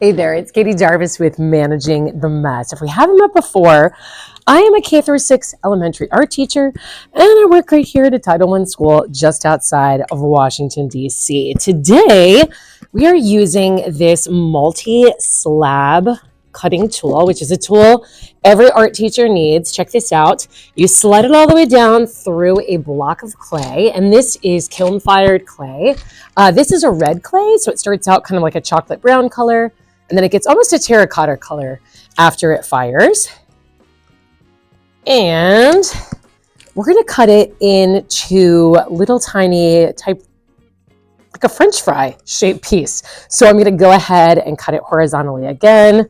Hey there, it's Katie Jarvis with Managing the Mess. If we haven't met before, I am a K-6 elementary art teacher, and I work right here at a Title I school just outside of Washington, D.C. Today, we are using this multi-slab cutting tool, which is a tool every art teacher needs. Check this out. You slide it all the way down through a block of clay, and this is kiln-fired clay. This is a red clay, so it starts out kind of like a chocolate brown color, and then it gets almost a terracotta color after it fires. And we're going to cut it into little tiny type, like a French fry shaped piece. So I'm going to go ahead and cut it horizontally again,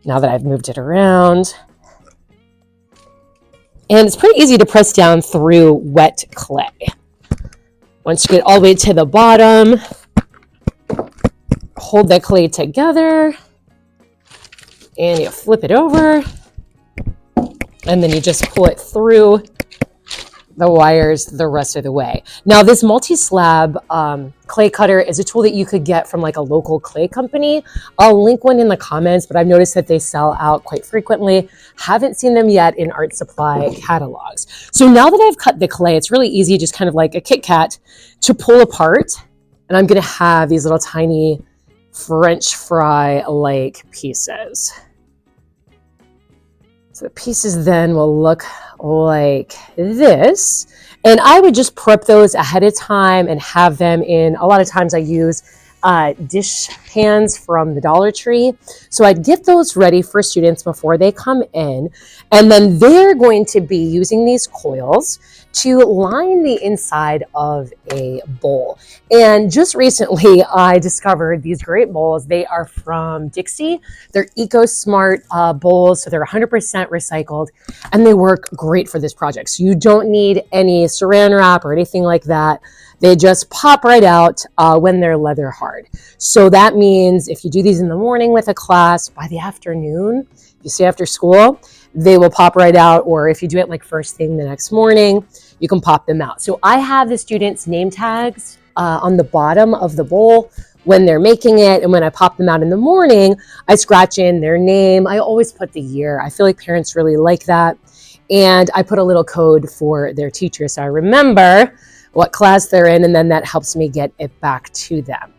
now that I've moved it around. And it's pretty easy to press down through wet clay. Once you get all the way to the bottom, hold the clay together, and you flip it over, and then you just pull it through the wires the rest of the way. Now, this multi-slab clay cutter is a tool that you could get from like a local clay company. I'll link one in the comments, but I've noticed that they sell out quite frequently. Haven't seen them yet in art supply catalogs. So now that I've cut the clay, it's really easy, just kind of like a Kit Kat, to pull apart. And I'm gonna have these little tiny French fry-like pieces. So the pieces then will look like this. And I would just prep those ahead of time and have them in, a lot of times I use dish pans from the Dollar Tree. So I'd get those ready for students before they come in. And then they're going to be using these coils to line the inside of a bowl. And just recently, I discovered these great bowls. They are from Dixie. They're eco-smart bowls, so they're 100% recycled, and they work great for this project. So you don't need any saran wrap or anything like that. They just pop right out when they're leather hard. So that means if you do these in the morning with a class, by the afternoon, you stay after school, they will pop right out. Or if you do it like first thing the next morning, you can pop them out. So I have the students' name tags on the bottom of the bowl when they're making it. And when I pop them out in the morning, I scratch in their name. I always put the year. I feel like parents really like that. And I put a little code for their teacher, so I remember what class they're in, and then that helps me get it back to them.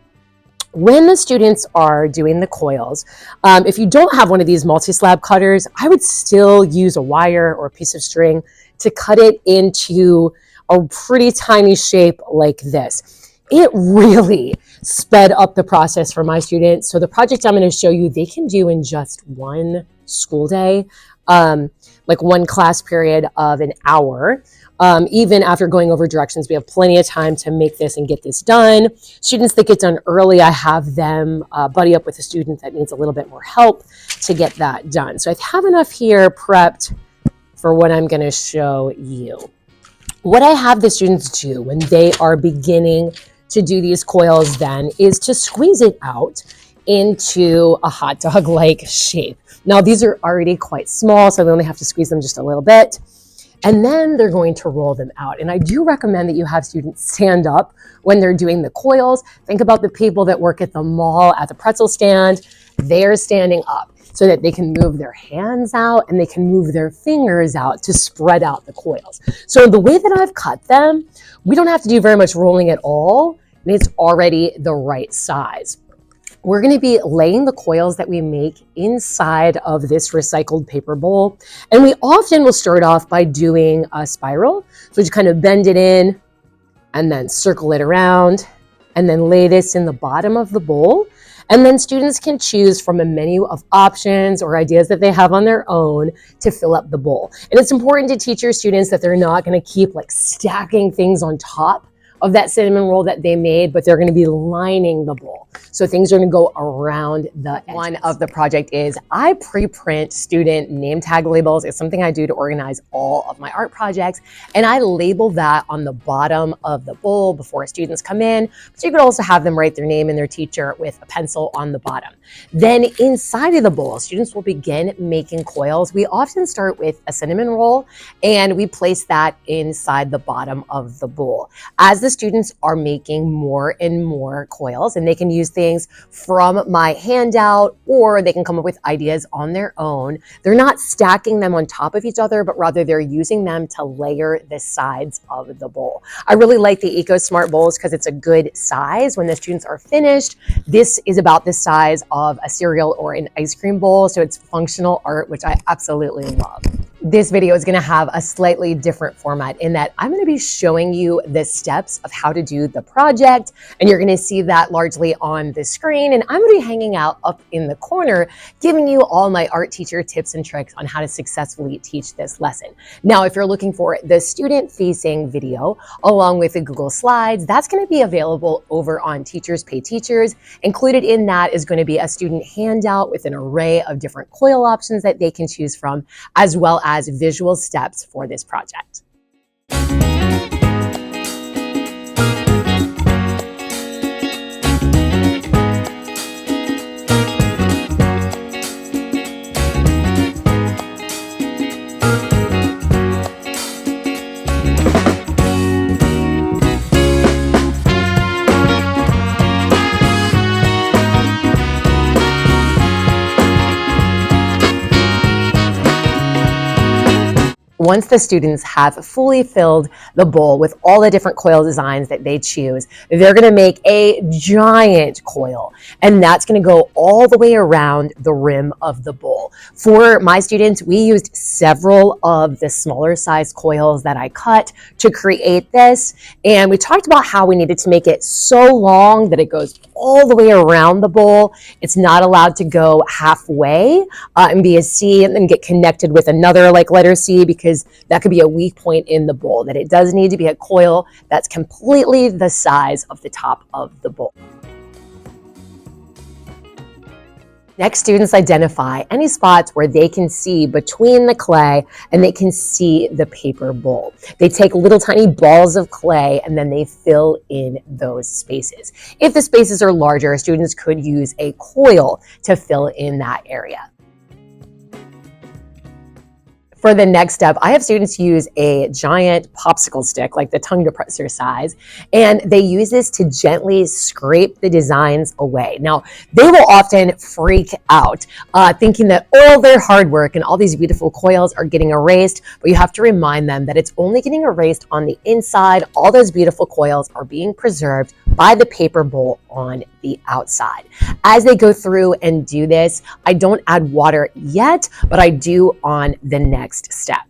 When the students are doing the coils, if you don't have one of these multi-slab cutters, I would still use a wire or a piece of string to cut it into a pretty tiny shape like this. It really sped up the process for my students. So the project I'm going to show you, they can do in just one school day, like one class period of an hour. Even after going over directions, we have plenty of time to make this and get this done. Students that get done early, I have them buddy up with a student that needs a little bit more help to get that done. So I have enough here prepped for what I'm going to show you. What I have the students do when they are beginning to do these coils then is to squeeze it out into a hot dog-like shape. Now these are already quite small, so they only have to squeeze them just a little bit. And then they're going to roll them out. And I do recommend that you have students stand up when they're doing the coils. Think about the people that work at the mall at the pretzel stand. They're standing up so that they can move their hands out and they can move their fingers out to spread out the coils. So the way that I've cut them, we don't have to do very much rolling at all, and it's already the right size. We're going to be laying the coils that we make inside of this recycled paper bowl. And we often will start off by doing a spiral. So just kind of bend it in and then circle it around and then lay this in the bottom of the bowl. And then students can choose from a menu of options or ideas that they have on their own to fill up the bowl. And it's important to teach your students that they're not going to keep like stacking things on top of that cinnamon roll that they made, but they're going to be lining the bowl. So things are going to go around the edges. One of the project is I pre-print student name tag labels. It's something I do to organize all of my art projects. And I label that on the bottom of the bowl before students come in. But you could also have them write their name and their teacher with a pencil on the bottom. Then inside of the bowl, students will begin making coils. We often start with a cinnamon roll and we place that inside the bottom of the bowl. As the the students are making more and more coils, and they can use things from my handout, or they can come up with ideas on their own, they're not stacking them on top of each other, but rather they're using them to layer the sides of the bowl. I really like the EcoSmart bowls because it's a good size. When the students are finished, this is about the size of a cereal or an ice cream bowl, so it's functional art, which I absolutely love. This video is going to have a slightly different format in that I'm going to be showing you the steps of how to do the project, and you're going to see that largely on the screen, and I'm going to be hanging out up in the corner giving you all my art teacher tips and tricks on how to successfully teach this lesson. Now, if you're looking for the student-facing video along with the Google Slides, that's going to be available over on Teachers Pay Teachers. Included in that is going to be a student handout with an array of different coil options that they can choose from, as well as visual steps for this project. Once the students have fully filled the bowl with all the different coil designs that they choose, they're going to make a giant coil, and that's going to go all the way around the rim of the bowl. For my students, we used several of the smaller size coils that I cut to create this, and we talked about how we needed to make it so long that it goes all the way around the bowl. It's not allowed to go halfway and be a C and then get connected with another like letter C, because that could be a weak point in the bowl. That it does need to be a coil that's completely the size of the top of the bowl. Next, students identify any spots where they can see between the clay and they can see the paper bowl. They take little tiny balls of clay and then they fill in those spaces. If the spaces are larger, students could use a coil to fill in that area. For the next step, I have students use a giant popsicle stick, like the tongue depressor size, and they use this to gently scrape the designs away. Now, they will often freak out, thinking that all their hard work and all these beautiful coils are getting erased, but you have to remind them that it's only getting erased on the inside. All those beautiful coils are being preserved by the paper bowl on the outside. As they go through and do this, I don't add water yet, but I do on the next step.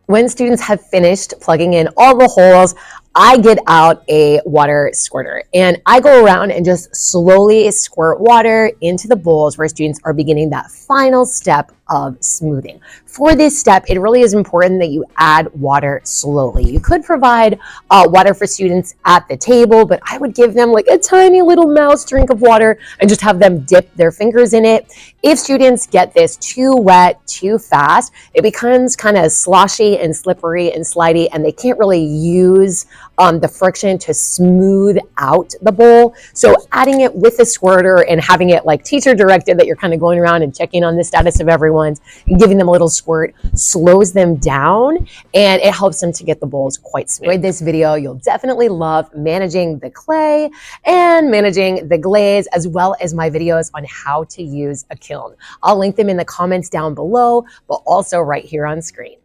When students have finished plugging in all the holes, I get out a water squirter and I go around and just slowly squirt water into the bowls where students are beginning that final step of smoothing. For this step, it really is important that you add water slowly. You could provide water for students at the table, but I would give them like a tiny little mouse drink of water and just have them dip their fingers in it. If students get this too wet, too fast, it becomes kind of sloshy and slippery and slidey, and they can't really use the friction to smooth out the bowl. So adding it with the squirter and having it like teacher directed, that you're kind of going around and checking on the status of everyone and giving them a little squirt, slows them down and it helps them to get the bowls quite smooth. With this video, you'll definitely love managing the clay and managing the glaze, as well as my videos on how to use a kiln. I'll link them in the comments down below, but also right here on screen.